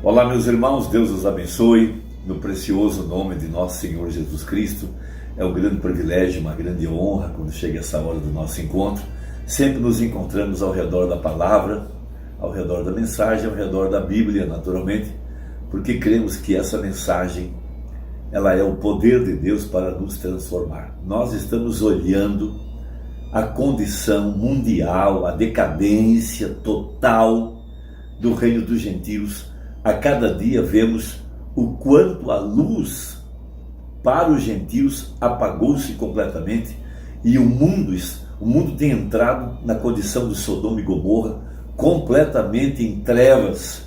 Olá, meus irmãos, Deus os abençoe, no precioso nome de nosso Senhor Jesus Cristo. É um grande privilégio, uma grande honra, quando chega essa hora do nosso encontro. Sempre nos encontramos ao redor da palavra, ao redor da mensagem, ao redor da Bíblia, naturalmente, porque cremos que essa mensagem, ela é o poder de Deus para nos transformar. Nós estamos olhando a condição mundial, a decadência total do reino dos gentios. A cada dia vemos o quanto a luz para os gentios apagou-se completamente e o mundo tem entrado na condição de Sodoma e Gomorra, completamente em trevas.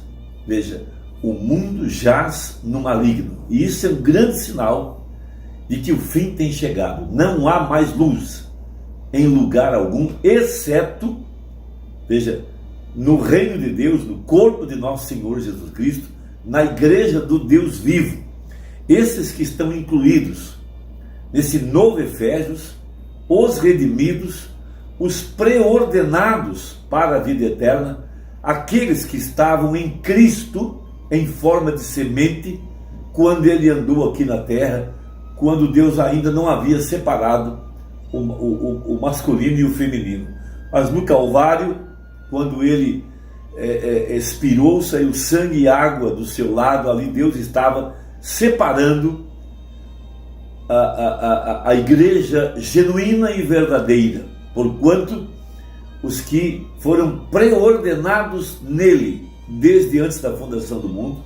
Veja, o mundo jaz no maligno, e isso é um grande sinal de que o fim tem chegado. Não há mais luz em lugar algum, exceto, veja, no reino de Deus, no corpo de nosso Senhor Jesus Cristo, na igreja do Deus vivo. Esses que estão incluídos nesse novo Efésios, os redimidos, os preordenados para a vida eterna, aqueles que estavam em Cristo em forma de semente, quando ele andou aqui na terra, quando Deus ainda não havia separado o masculino e o feminino. Mas no Calvário, quando ele expirou, saiu sangue e água do seu lado, ali Deus estava separando a igreja genuína e verdadeira, porquanto os que foram preordenados nele, desde antes da fundação do mundo,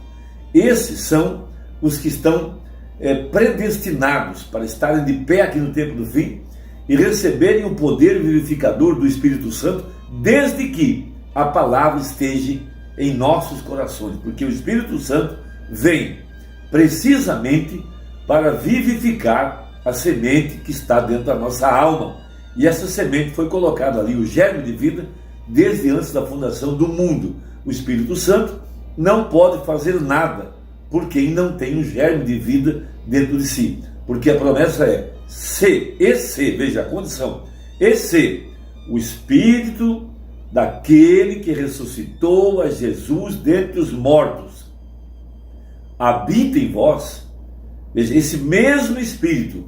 esses são os que estão predestinados para estarem de pé aqui no tempo do fim e receberem o poder vivificador do Espírito Santo, desde que a palavra esteja em nossos corações, porque o Espírito Santo vem precisamente para vivificar a semente que está dentro da nossa alma, e essa semente foi colocada ali, o germe de vida, desde antes da fundação do mundo. O Espírito Santo não pode fazer nada por quem não tem um germe de vida dentro de si, porque a promessa é se, veja a condição, e se o Espírito daquele que ressuscitou a Jesus dentre os mortos habita em vós, veja, esse mesmo Espírito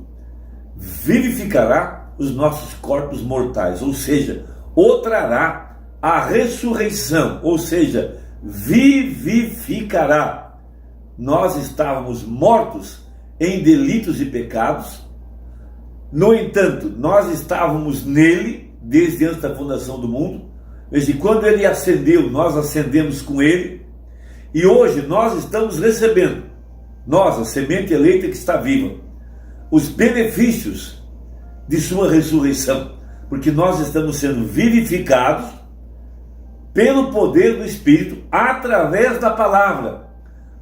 vivificará os nossos corpos mortais, ou seja, o trará a ressurreição, ou seja, vivificará. Nós estávamos mortos em delitos e pecados, no entanto, nós estávamos nele desde antes da fundação do mundo. Veja, quando ele ascendeu, nós ascendemos com ele, e hoje nós estamos recebendo, nós, a semente eleita que está viva, os benefícios de sua ressurreição, porque nós estamos sendo vivificados pelo poder do Espírito, através da palavra,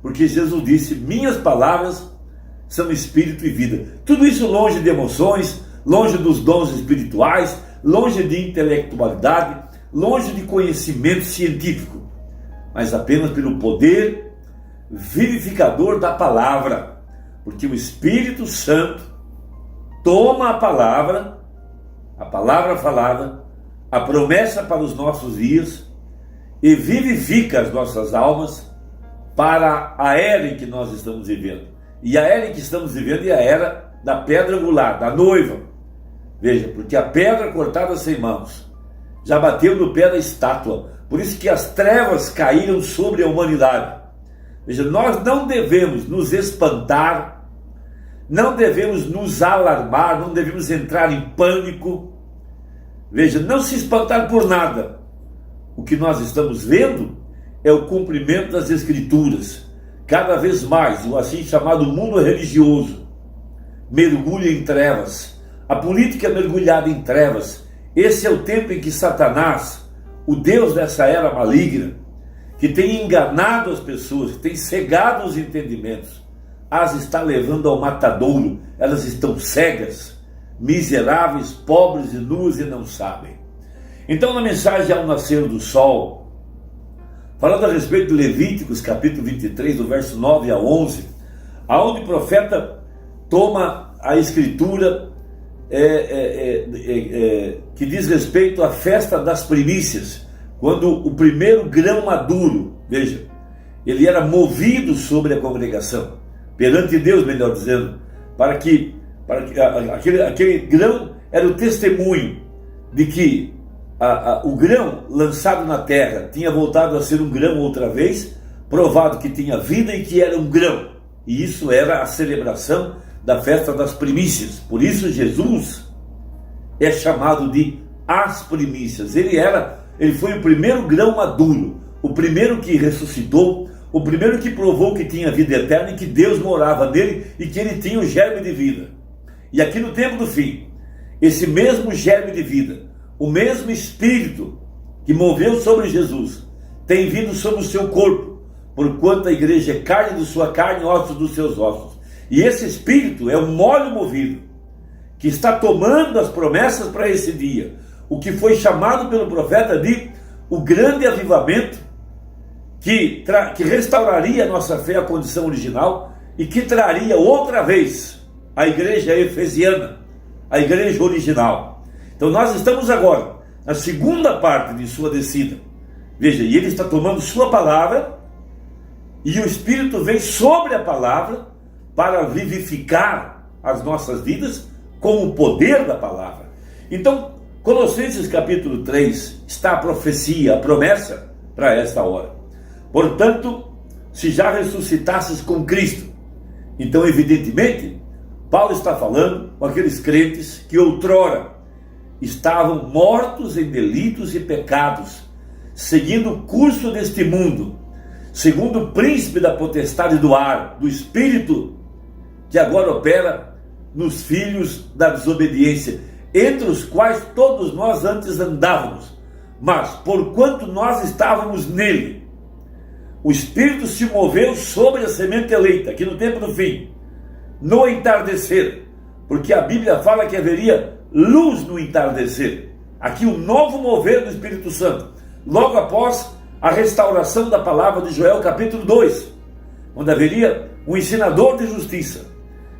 porque Jesus disse: minhas palavras são espírito e vida. Tudo isso longe de emoções, longe dos dons espirituais, longe de intelectualidade, longe de conhecimento científico, mas apenas pelo poder vivificador da palavra, porque o Espírito Santo toma a palavra falada, a promessa para os nossos dias, e vivifica as nossas almas para a era em que nós estamos vivendo. E a era em que estamos vivendo é a era da pedra angular, da noiva. Veja, porque a pedra cortada sem mãos já bateu no pé da estátua, por isso que as trevas caíram sobre a humanidade. Veja, nós não devemos nos espantar, não devemos nos alarmar, não devemos entrar em pânico. Veja, não se espantar por nada. O que nós estamos vendo é o cumprimento das Escrituras. Cada vez mais, o assim chamado mundo religioso mergulha em trevas. A política é mergulhada em trevas. Esse é o tempo em que Satanás, o Deus dessa era maligna, que tem enganado as pessoas, que tem cegado os entendimentos, as está levando ao matadouro. Elas estão cegas, miseráveis, pobres e nuas e não sabem. Então, na mensagem ao nascer do sol, falando a respeito de Levíticos, capítulo 23, do verso 9 a 11, aonde o profeta toma a escritura que diz respeito à festa das primícias, quando o primeiro grão maduro, veja, ele era movido sobre a congregação, perante Deus, melhor dizendo, para que aquele grão era o testemunho de que o grão lançado na terra tinha voltado a ser um grão outra vez, provado que tinha vida e que era um grão. E isso era a celebração da festa das primícias. Por isso Jesus é chamado de as primícias. Ele foi o primeiro grão maduro, o primeiro que ressuscitou, o primeiro que provou que tinha vida eterna e que Deus morava nele e que ele tinha o germe de vida. E aqui no tempo do fim, esse mesmo germe de vida, o mesmo Espírito que moveu sobre Jesus, tem vindo sobre o seu corpo, porquanto a igreja é carne de sua carne, ossos dos seus ossos. E esse Espírito é um óleo movido, que está tomando as promessas para esse dia, o que foi chamado pelo profeta de o grande avivamento, que restauraria a nossa fé à condição original e que traria outra vez a igreja efesiana, a igreja original. Então nós estamos agora na segunda parte de sua descida. Veja, e ele está tomando sua palavra, e o Espírito vem sobre a palavra para vivificar as nossas vidas com o poder da palavra. Então, Colossenses capítulo 3 está a profecia, a promessa para esta hora. Portanto, se já ressuscitasses com Cristo, então evidentemente Paulo está falando com aqueles crentes que outrora estavam mortos em delitos e pecados, seguindo o curso deste mundo, segundo o príncipe da potestade do ar, do espírito que agora opera nos filhos da desobediência, entre os quais todos nós antes andávamos. Mas, porquanto nós estávamos nele, o Espírito se moveu sobre a semente eleita, aqui no tempo do fim, no entardecer, porque a Bíblia fala que haveria luz no entardecer. Aqui o novo mover do Espírito Santo, logo após a restauração da palavra de Joel capítulo 2, onde haveria um ensinador de justiça.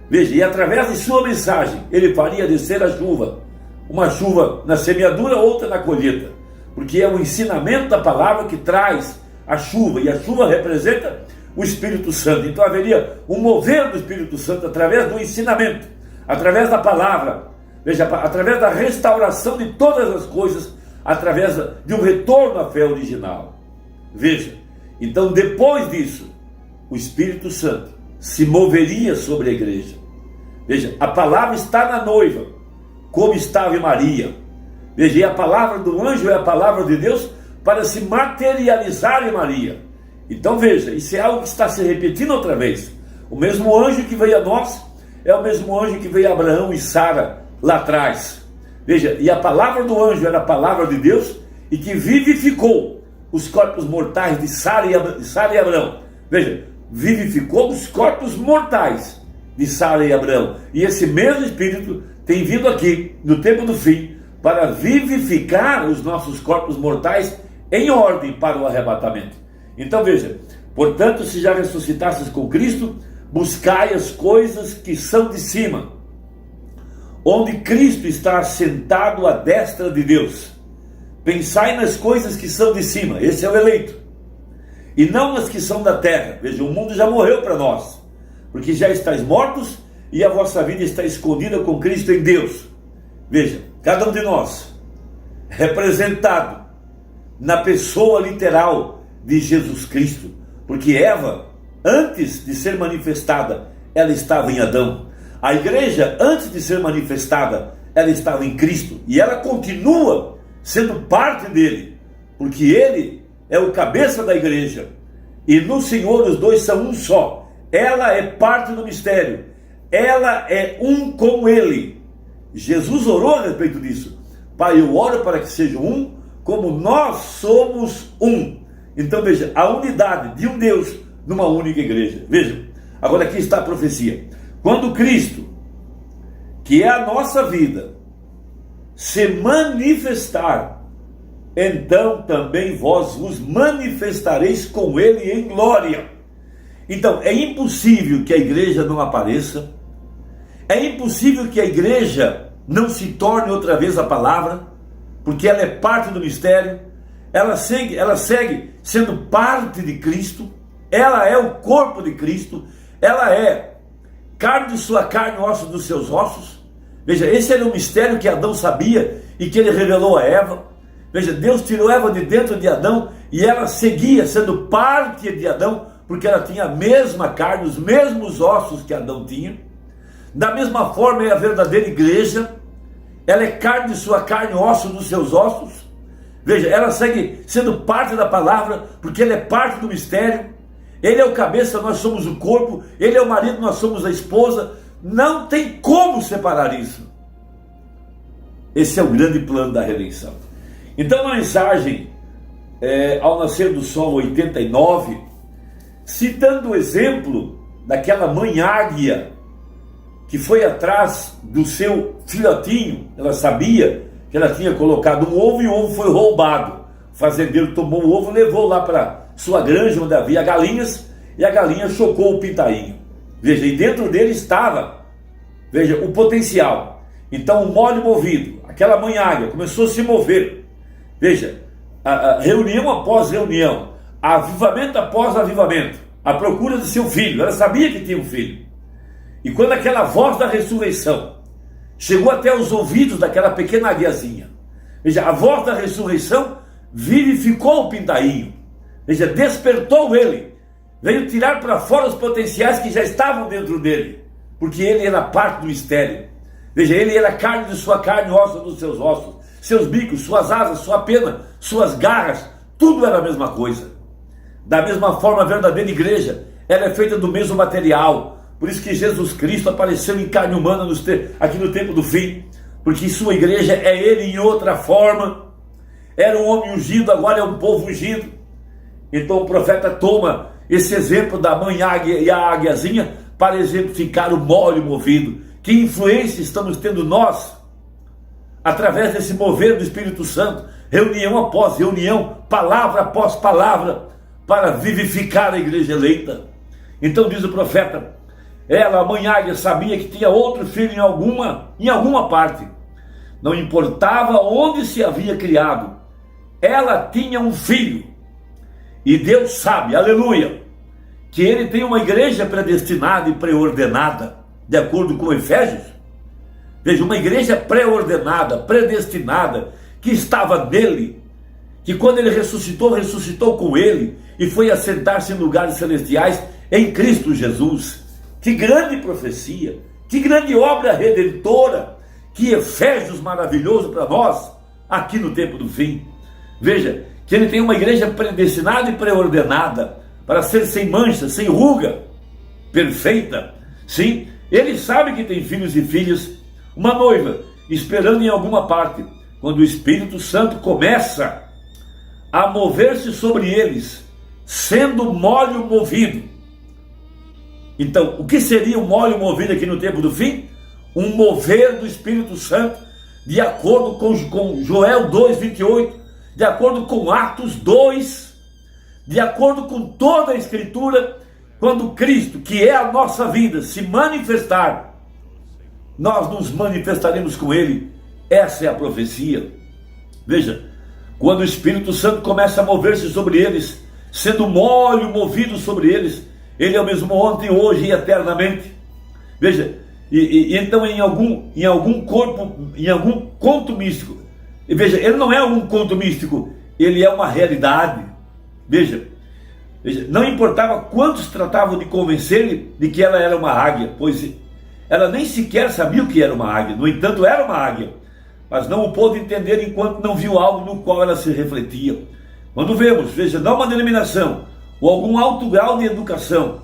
Veja, e através de sua mensagem, ele faria descer a chuva, uma chuva na semeadura, outra na colheita, porque é o ensinamento da palavra que traz a chuva, e a chuva representa o Espírito Santo. Então haveria um mover do Espírito Santo através do ensinamento, através da palavra, veja, através da restauração de todas as coisas, através de um retorno à fé original. Veja, então depois disso, o Espírito Santo se moveria sobre a igreja. Veja, a palavra está na noiva, como estava em Maria. Veja, e a palavra do anjo é a palavra de Deus para se materializar em Maria. Então veja, isso é algo que está se repetindo outra vez. O mesmo anjo que veio a nós é o mesmo anjo que veio a Abraão e Sara lá atrás. Veja, e a palavra do anjo era a palavra de Deus e que vivificou os corpos mortais de Sara e Abraão. Veja, vivificou os corpos mortais de Sara e Abraão. E esse mesmo Espírito tem vindo aqui no tempo do fim para vivificar os nossos corpos mortais em ordem para o arrebatamento. Então veja, portanto, se já ressuscitasses com Cristo, buscai as coisas que são de cima, onde Cristo está assentado à destra de Deus. Pensai nas coisas que são de cima, esse é o eleito, e não nas que são da terra. Veja, o mundo já morreu para nós, porque já estáis mortos e a vossa vida está escondida com Cristo em Deus. Veja, cada um de nós, representado na pessoa literal de Jesus Cristo, porque Eva, antes de ser manifestada, ela estava em Adão. A igreja, antes de ser manifestada, ela estava em Cristo, e ela continua sendo parte dele, porque ele é o cabeça da igreja, e no Senhor os dois são um só. Ela é parte do mistério, ela é um com ele. Jesus orou a respeito disso. Pai, eu oro para que sejam um, como nós somos um. Então veja, a unidade de um Deus numa única igreja. Veja, agora aqui está a profecia. Quando Cristo, que é a nossa vida, se manifestar, então também vós vos manifestareis com ele em glória. Então é impossível que a igreja não apareça, é impossível que a igreja não se torne outra vez a palavra, porque ela é parte do mistério, ela segue sendo parte de Cristo, ela é o corpo de Cristo, ela é carne de sua carne, ossos dos seus ossos. Veja, esse era o mistério que Adão sabia e que ele revelou a Eva. Veja, Deus tirou Eva de dentro de Adão e ela seguia sendo parte de Adão, porque ela tinha a mesma carne, os mesmos ossos que Adão tinha. Da mesma forma é a verdadeira igreja, ela é carne de sua carne, osso dos seus ossos. Veja, ela segue sendo parte da palavra, porque ela é parte do mistério. Ele é o cabeça, nós somos o corpo. Ele é o marido, nós somos a esposa. Não tem como separar isso. Esse é o grande plano da redenção. Então, na mensagem ao nascer do sol 89, citando o exemplo daquela mãe águia que foi atrás do seu filhotinho, ela sabia que ela tinha colocado um ovo e o ovo foi roubado. O fazendeiro tomou o ovo e levou lá para sua granja onde havia galinhas, e a galinha chocou o pintainho. Veja, e dentro dele estava, veja, o potencial. Então o molho movido, aquela mãe águia começou a se mover. Veja, a reunião após reunião, avivamento após avivamento, a procura de seu filho. Ela sabia que tinha um filho. E quando aquela voz da ressurreição chegou até os ouvidos daquela pequena aguiazinha, veja, a voz da ressurreição vivificou o pintainho. Veja, despertou ele, veio tirar para fora os potenciais que já estavam dentro dele, porque ele era parte do mistério. Veja, ele era carne de sua carne, osso dos seus ossos, seus bicos, suas asas, sua pena, suas garras, tudo era a mesma coisa. Da mesma forma, a verdadeira igreja, ela é feita do mesmo material. Por isso que Jesus Cristo apareceu em carne humana aqui no tempo do fim, porque sua igreja é ele em outra forma. Era um homem ungido, agora é um povo ungido. Então o profeta toma esse exemplo da mãe águia e a águiazinha para exemplificar o molho movido. Que influência estamos tendo nós, através desse mover do Espírito Santo, reunião após reunião, palavra após palavra, para vivificar a igreja eleita. Então diz o profeta, ela, a mãe águia, sabia que tinha outro filho em alguma parte. Não importava onde se havia criado, ela tinha um filho. E Deus sabe, aleluia, que ele tem uma igreja predestinada e preordenada, de acordo com Efésios. Veja, uma igreja pré-ordenada, predestinada, que estava nele, que quando ele ressuscitou com ele, e foi assentar-se em lugares celestiais em Cristo Jesus. Que grande profecia, que grande obra redentora, que Efésios maravilhoso para nós, aqui no tempo do fim. Veja, que ele tem uma igreja predestinada e preordenada, para ser sem mancha, sem ruga, perfeita. Sim, ele sabe que tem filhos e filhas, uma noiva, esperando em alguma parte, quando o Espírito Santo começa a mover-se sobre eles, sendo molho movido. Então, o que seria o molho movido aqui no tempo do fim? Um mover do Espírito Santo, de acordo com Joel 2:28, de acordo com Atos 2, de acordo com toda a Escritura. Quando Cristo, que é a nossa vida, se manifestar, nós nos manifestaremos com Ele. Essa é a profecia. Veja, quando o Espírito Santo começa a mover-se sobre eles, sendo molho movido sobre eles, Ele é o mesmo ontem, hoje e eternamente. Veja, então em algum conto místico, e veja, ele não é algum conto místico, ele é uma realidade. Veja, não importava quantos tratavam de convencer-lhe de que ela era uma águia, pois ela nem sequer sabia o que era uma águia. No entanto, era uma águia, mas não o pôde entender enquanto não viu algo no qual ela se refletia. Quando vemos, veja, não uma denominação ou algum alto grau de educação,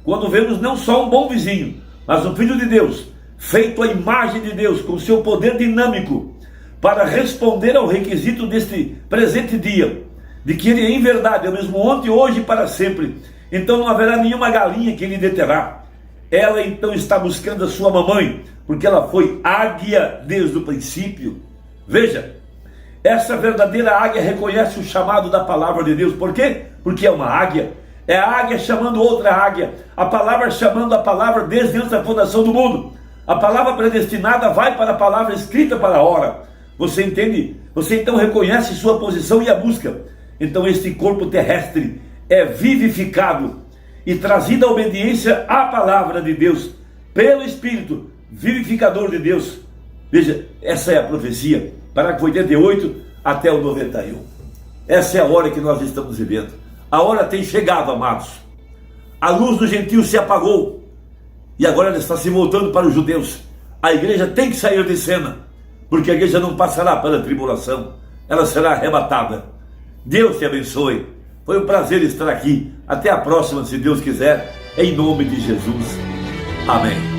quando vemos não só um bom vizinho, mas um filho de Deus, feito à imagem de Deus, com seu poder dinâmico, para responder ao requisito deste presente dia, de que ele em verdade é o mesmo ontem, hoje e para sempre, então não haverá nenhuma galinha que ele deterá. Ela então está buscando a sua mamãe, porque ela foi águia desde o princípio. Veja, essa verdadeira águia reconhece o chamado da palavra de Deus. Por quê? Porque é uma águia. É a águia chamando outra águia, a palavra chamando a palavra desde antes da fundação do mundo. A palavra predestinada vai para a palavra escrita para a hora. Você entende? Você então reconhece sua posição e a busca. Então este corpo terrestre é vivificado e trazida a obediência à palavra de Deus, pelo Espírito vivificador de Deus. Veja, essa é a profecia, parágrafo 88 até o 91. Essa é a hora que nós estamos vivendo. A hora tem chegado, amados. A luz dos gentios se apagou e agora ela está se voltando para os judeus. A igreja tem que sair de cena, porque a igreja não passará pela tribulação, ela será arrebatada. Deus te abençoe. Foi um prazer estar aqui. Até a próxima, se Deus quiser, em nome de Jesus. Amém.